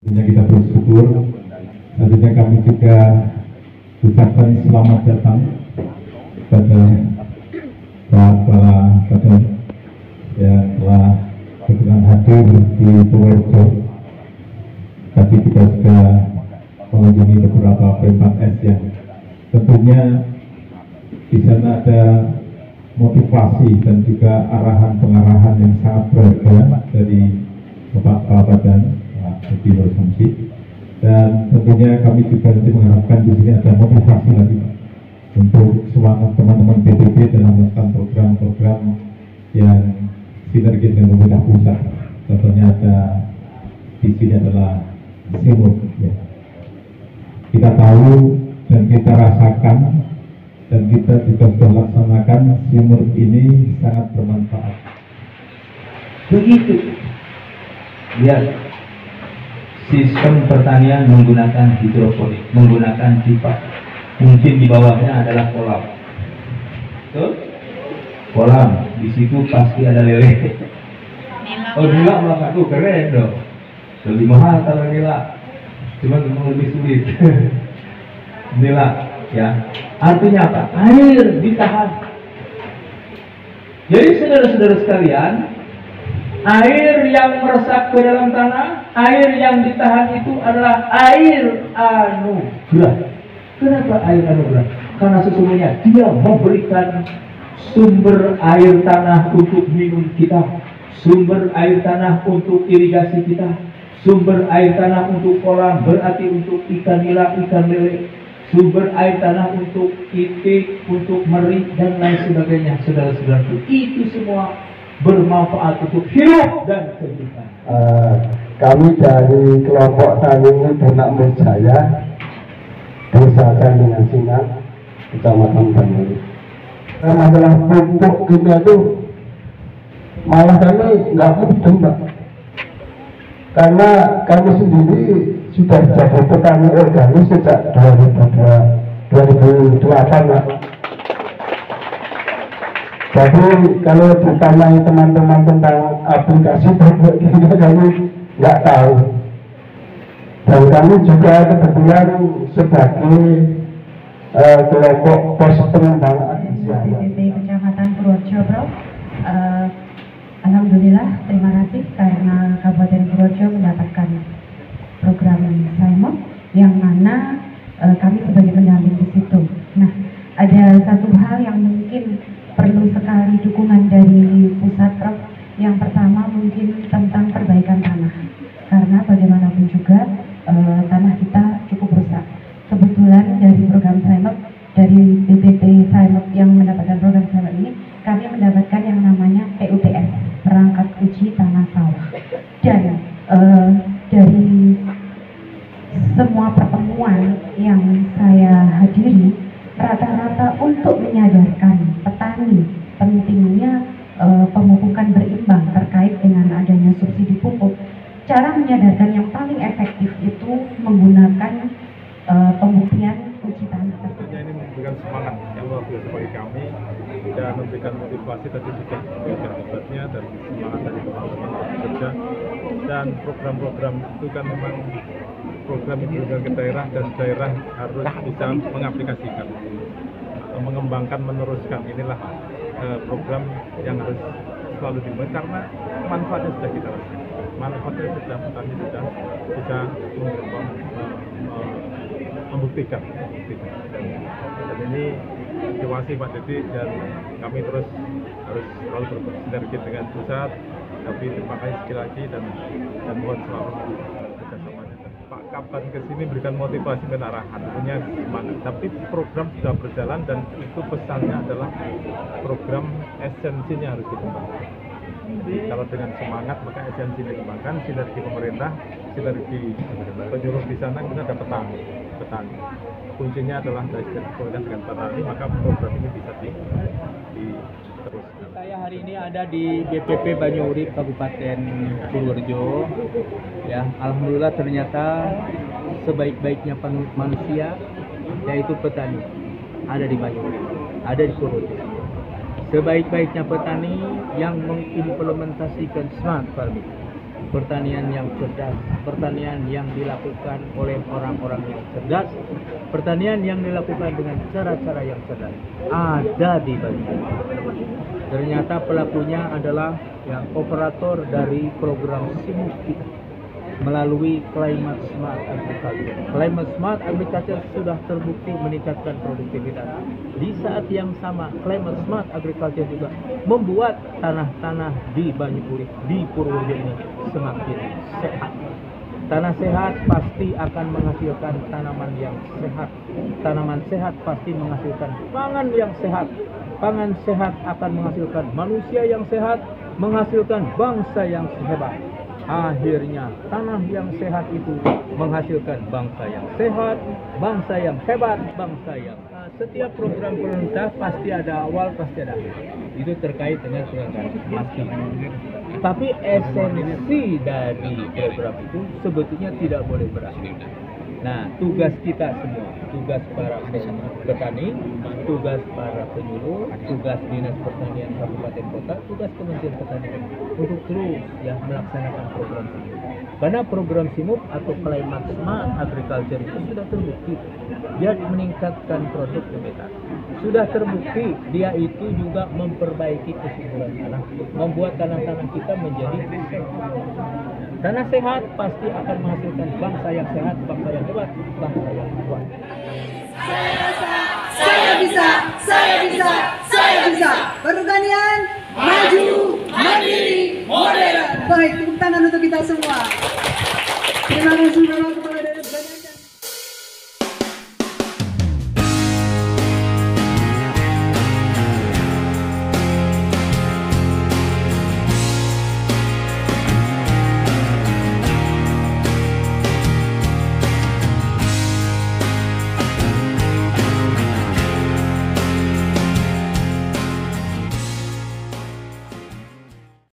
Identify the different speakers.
Speaker 1: Kita bersyukur. Selanjutnya kami juga ucapkan selamat datang kepada para kader yang telah berkenan hadir di Purworejo. Tadi kita sudah mengunjungi beberapa P4S yang tentunya di sana ada motivasi dan juga arahan pengarahan yang sangat berharga dari Bapak Badan Budi Nur Samsi, dan tentunya kami juga nanti mengharapkan di sini ada motivasi lagi untuk semangat teman-teman BPP dalam melakukan program-program yang sinergi dengan pemerintah pusat. Contohnya ada di sini adalah SIMUR. Ya. Kita tahu dan kita rasakan dan kita juga sudah laksanakan SIMUR ini sangat bermanfaat.
Speaker 2: Begitu. Lihat, sistem pertanian menggunakan hidroponik, menggunakan pipa. Mungkin di bawahnya adalah kolam. Betul? Kolam, di situ pasti ada lele. Oh, nila mah tuh keren dong. Lebih mahal kalau nila, cuma memang lebih sulit. Nila, ya. Artinya apa? Air ditahan. Jadi saudara-saudara sekalian, air yang meresap ke dalam tanah, air yang ditahan itu adalah air anugerah. Kenapa air anugerah? Karena sesungguhnya dia memberikan sumber air tanah untuk minum kita, sumber air tanah untuk irigasi kita, sumber air tanah untuk kolam, berarti untuk ikan nila, ikan lele, sumber air tanah untuk itik, untuk meri, dan lain sebagainya. Saudara-saudaraku, itu semua bermanfaat untuk hidup dan kehidupan.
Speaker 3: Kami dari kelompok Tani Ternak Murjaya, Desa Candingan Sinang, Kecamatan Banyuri. Masalah pupuk kita itu malah kami nggak mudeng, Mbak. Karena kami sendiri sudah jadi petani organik sejak 2008, Mbak. Jadi kalau ditanyai teman-teman tentang aplikasi pupuk ini kami nggak tahu. Dan kami juga kebetulan sebagai kelompok pos pengembangan
Speaker 4: BPP Kecamatan Purworejo, Bro. Alhamdulillah, terima kasih karena Kabupaten Purworejo mendapatkan program SIMUR yang mana kami sebagai pendamping di situ. Nah, ada satu hal yang mungkin perlu sekali dukungan dari pusat, Prof. Yang pertama mungkin tentang perbaikan tanah, karena bagaimanapun juga tanah kita cukup rusak. Kebetulan dari program SIMUR, dari BPP SIMUR yang mendapatkan program SIMUR ini, kami mendapatkan yang namanya PUTS, perangkat uji tanah sawah. Dan dari semua pertemuan yang saya hadiri, rata-rata untuk menyadarkan petani pentingnya pemupukan berimbang terkait dengan adanya subsidi pupuk. Cara menyadarkan yang paling efektif itu menggunakan pembuktian uji tanah.
Speaker 5: Tentunya ini memberikan semangat yang luar biasa bagi kami dan memberikan motivasi tadi sudah memberikan obatnya dan semangat dari teman-teman bekerja, dan program-program itu kan memang program yang diberikan ke daerah dan daerah harus bisa mengaplikasikan, mengembangkan, meneruskan. Inilah program yang harus selalu dimulai karena manfaatnya sudah kita rasakan. Manfaatnya sudah petani sudah bisa membuktikan. Dan ini terima kasih Pak Dedi, dan kami terus harus selalu bersinergi dengan pusat. Tapi terima kasih sekali lagi dan mohon selalu kerjasamanya. Pak Kapan kesini berikan motivasi dan arahan, punya semangat. Tapi program sudah berjalan dan itu pesannya adalah program esensinya harus dikembangkan. Jadi kalau dengan semangat maka esensi dikembangkan, sinergi pemerintah, sinergi penyuluh di sana, kita ada petani. Kuncinya adalah dari pemerintah dengan petani, maka program ini bisa diteruskan.
Speaker 6: Saya hari ini ada di BPP Banyuri Kabupaten Purworejo. Ya, alhamdulillah ternyata sebaik-baiknya manusia yaitu petani ada di Banyuri, ada di Purworejo. Sebaik-baiknya petani yang mengimplementasikan smart farming. pertanian yang cerdas, pertanian yang dilakukan oleh orang-orang yang cerdas, pertanian yang dilakukan dengan cara-cara yang cerdas ada di Banyuwangi. Ternyata pelakunya adalah yang operator dari program SIMUP kita melalui Climate Smart Agriculture. Climate Smart Agriculture sudah terbukti meningkatkan produktivitas. Di saat yang sama, Climate Smart Agriculture juga membuat tanah-tanah di Banyuwangi, di Purworejo ini semakin sehat. Tanah sehat pasti akan menghasilkan tanaman yang sehat. Tanaman sehat pasti menghasilkan pangan yang sehat. Pangan sehat akan menghasilkan manusia yang sehat, menghasilkan bangsa yang hebat. Akhirnya tanah yang sehat itu menghasilkan bangsa yang sehat, bangsa yang hebat, bangsa yang setiap program pemerintah pasti ada awal, pasti ada akhir. Itu terkait dengan penyelenggaraan pasti. Tapi esensi dari program itu sebetulnya tidak boleh berakhir. Nah, tugas kita semua, tugas para petani, tugas para penyuluh, tugas Dinas Pertanian Kabupaten Kota, tugas Kementerian Pertanian untuk terus ya melaksanakan program SIMUP. Karena program SIMUP atau Climate Smart Agriculture itu sudah terbukti dia meningkatkan produktivitas. Sudah terbukti dia itu juga memperbaiki kesuburan tanah, membuat tanah-tanah kita menjadi sehat. Tanah sehat pasti akan menghasilkan bangsa yang sehat, bangsa yang hebat, bangsa yang kuat.
Speaker 7: Saya bisa, saya bisa, saya bisa. Pertanian maju, mandiri, modern. Baik, tepuk tangan untuk kita semua. Terima kasih.